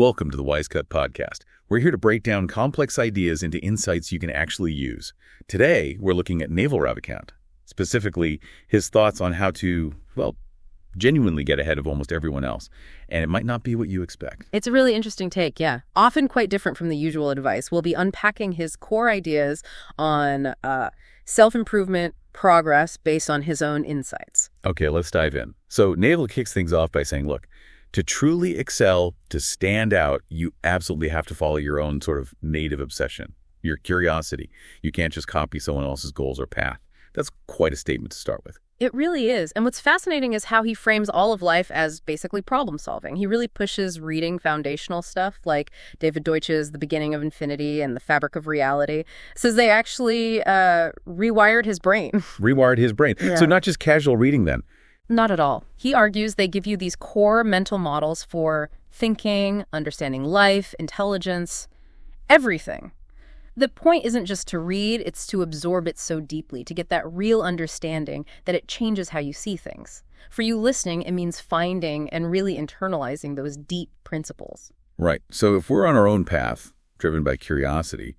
Welcome to the Wise Cut Podcast. We're here to break down complex ideas into insights you can actually use. Today, we're looking at Naval Ravikant, specifically his thoughts on how to, genuinely get ahead of almost everyone else. And it might not be what you expect. It's a really interesting take, yeah. Often quite different from the usual advice. We'll be unpacking his core ideas on self-improvement, progress based on his own insights. Okay, let's dive in. So Naval kicks things off by saying, look, to truly excel, to stand out, you absolutely have to follow your own sort of native obsession, your curiosity. You can't just copy someone else's goals or path. That's quite a statement to start with. It really is. And what's fascinating is how he frames all of life as basically problem solving. He really pushes reading foundational stuff like David Deutsch's The Beginning of Infinity and The Fabric of Reality. Says they actually rewired his brain. Rewired his brain. Yeah. So not just casual reading then. Not at all. He argues they give you these core mental models for thinking, understanding life, intelligence, everything. The point isn't just to read, it's to absorb it so deeply, to get that real understanding that it changes how you see things. For you listening, it means finding and really internalizing those deep principles. Right. So if we're on our own path, driven by curiosity,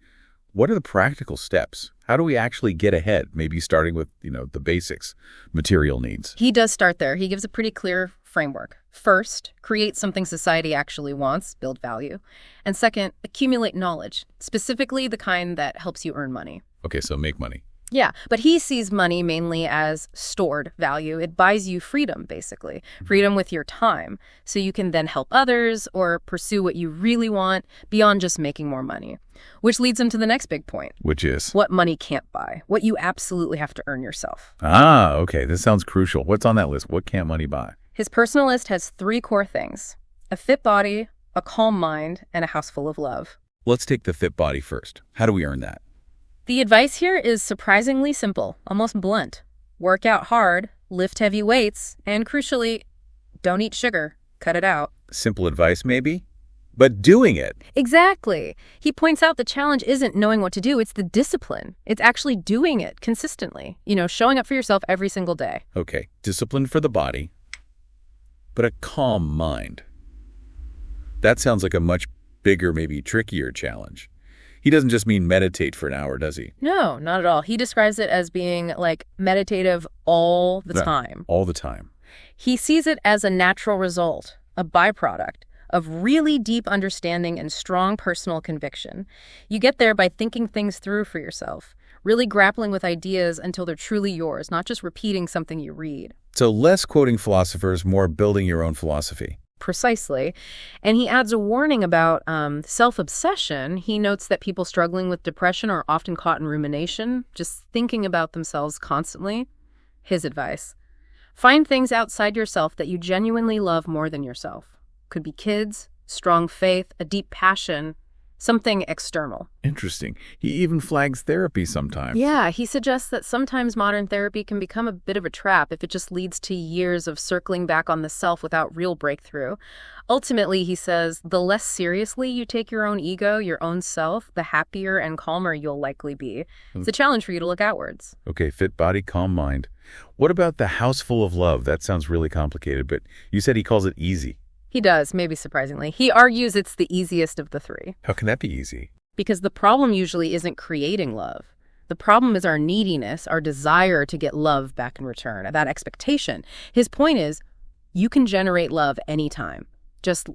what are the practical steps? How do we actually get ahead? Maybe starting with, the basics, material needs. He does start there. He gives a pretty clear framework. First, create something society actually wants, build value. And second, accumulate knowledge, specifically the kind that helps you earn money. Okay, so make money. Yeah, but he sees money mainly as stored value. It buys you freedom, basically. Freedom with your time. So you can then help others or pursue what you really want beyond just making more money. Which leads him to the next big point. Which is? What money can't buy. What you absolutely have to earn yourself. Ah, okay. This sounds crucial. What's on that list? What can't money buy? His personal list has 3 core things: a fit body, a calm mind, and a house full of love. Let's take the fit body first. How do we earn that? The advice here is surprisingly simple, almost blunt. Work out hard, lift heavy weights, and crucially, don't eat sugar. Cut it out. Simple advice, maybe? But doing it. Exactly. He points out the challenge isn't knowing what to do, it's the discipline. It's actually doing it consistently. Showing up for yourself every single day. Okay, discipline for the body, but a calm mind. That sounds like a much bigger, maybe trickier challenge. He doesn't just mean meditate for an hour, does he? No, not at all. He describes it as being like meditative all the time. All the time. He sees it as a natural result, a byproduct of really deep understanding and strong personal conviction. You get there by thinking things through for yourself, really grappling with ideas until they're truly yours, not just repeating something you read. So less quoting philosophers, more building your own philosophy. Precisely. And he adds a warning about self-obsession. He notes that people struggling with depression are often caught in rumination, just thinking about themselves constantly. His advice: find things outside yourself that you genuinely love more than yourself. Could be kids, strong faith, a deep passion, something external. Interesting. He even flags therapy sometimes. Yeah, he suggests that sometimes modern therapy can become a bit of a trap if it just leads to years of circling back on the self without real breakthrough. Ultimately, he says, the less seriously you take your own ego, your own self, the happier and calmer you'll likely be. It's a challenge for you to look outwards. Okay, fit body, calm mind. What about the house full of love? That sounds really complicated, but you said he calls it easy. He does, maybe surprisingly. He argues it's the easiest of the 3. How can that be easy? Because the problem usually isn't creating love. The problem is our neediness, our desire to get love back in return, that expectation. His point is, you can generate love anytime. Just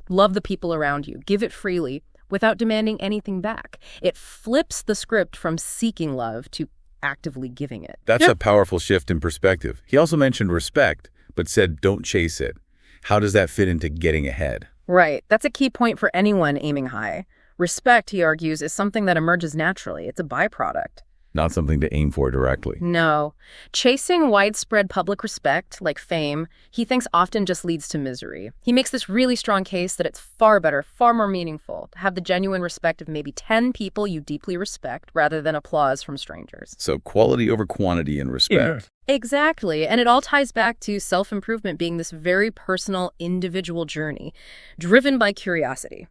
love the people around you. Give it freely without demanding anything back. It flips the script from seeking love to actively giving it. That's a powerful shift in perspective. He also mentioned respect, but said don't chase it. How does that fit into getting ahead? Right. That's a key point for anyone aiming high. Respect, he argues, is something that emerges naturally. It's a byproduct. Not something to aim for directly. No. Chasing widespread public respect, like fame, he thinks often just leads to misery. He makes this really strong case that it's far better, far more meaningful to have the genuine respect of maybe 10 people you deeply respect rather than applause from strangers. So quality over quantity in respect. Yeah. Exactly. And it all ties back to self-improvement being this very personal, individual journey, driven by curiosity.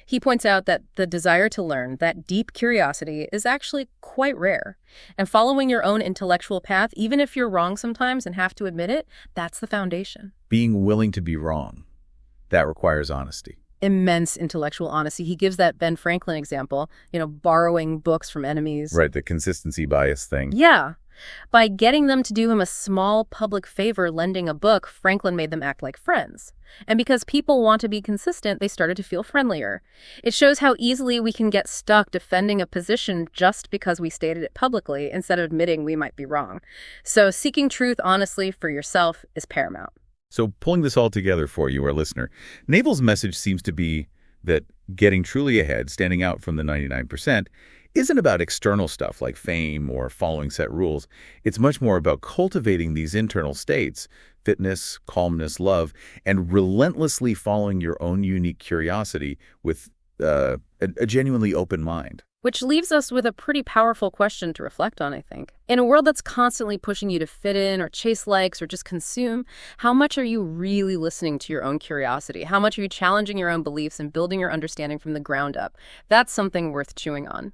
He points out that the desire to learn, that deep curiosity, is actually quite rare. And following your own intellectual path, even if you're wrong sometimes and have to admit it, that's the foundation. Being willing to be wrong. That requires honesty. immense intellectual honesty. He gives that Ben Franklin example, borrowing books from enemies. Right, the consistency bias thing. Yeah. By getting them to do him a small public favor lending a book, Franklin made them act like friends. And because people want to be consistent, they started to feel friendlier. It shows how easily we can get stuck defending a position just because we stated it publicly instead of admitting we might be wrong. So seeking truth honestly for yourself is paramount. So pulling this all together for you, our listener, Naval's message seems to be that getting truly ahead, standing out from the 99%, isn't about external stuff like fame or following set rules. It's much more about cultivating these internal states, fitness, calmness, love, and relentlessly following your own unique curiosity with a genuinely open mind. Which leaves us with a pretty powerful question to reflect on, I think. In a world that's constantly pushing you to fit in or chase likes or just consume, how much are you really listening to your own curiosity? How much are you challenging your own beliefs and building your understanding from the ground up? That's something worth chewing on.